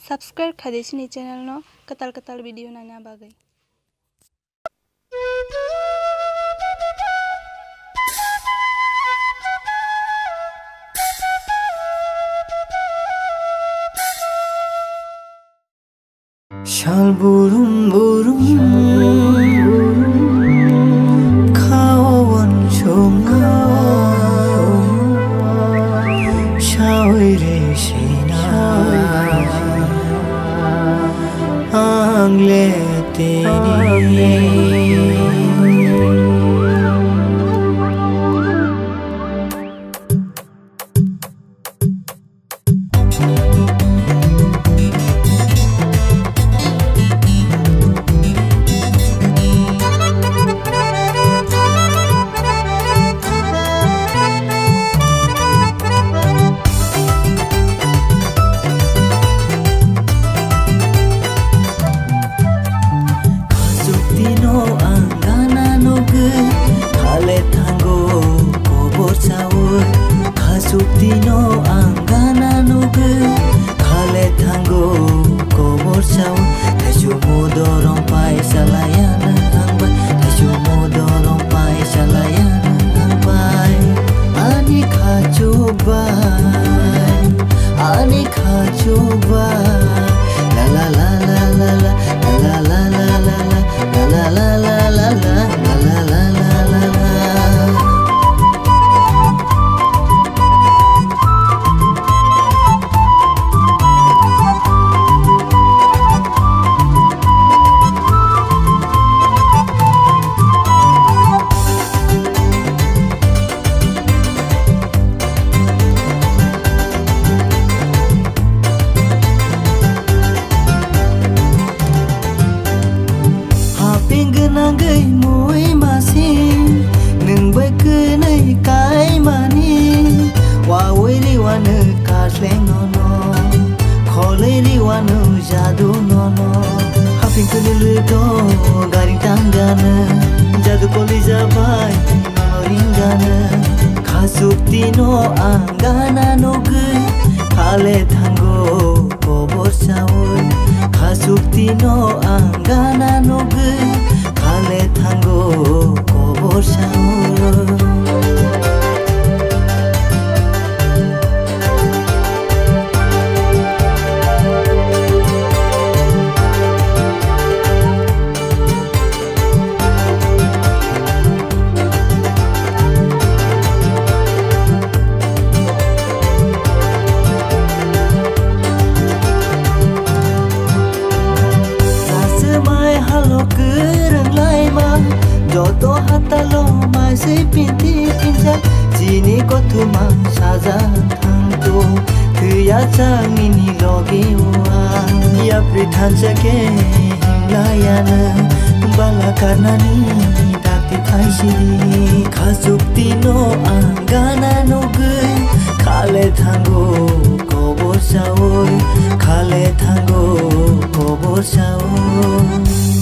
subscribe khade sini channel no katal video nana bagai. Shal burung kawan chunga shawire shina angle teni KHACHUKTI no anggana nuge khale thango kobor chau taju modorong pai salayana angbai taju modorong pai salayana angbai ani khachuk bai la la la la la la la la la la la la la la la la la. Nangai mui masih neng berkenai kai mani wawiri wana kasleng nono kholeri wana jadu nono haping kelele do garing tanggana jadu koli jabai noringana KHACHUKTI no anggana noge khale thango kobor chawoi KHACHUKTI no anggana noge khale thango kobor chawoi joto hatalo masih pinti pinjam sini kotuma saja tangtu tuya cang ini logi uang ya prithan sake himlayana bala karna ni dati thai siri KHACHUKTI no anggana nuge khale thango kobor chawoi khale thango kobor chawoi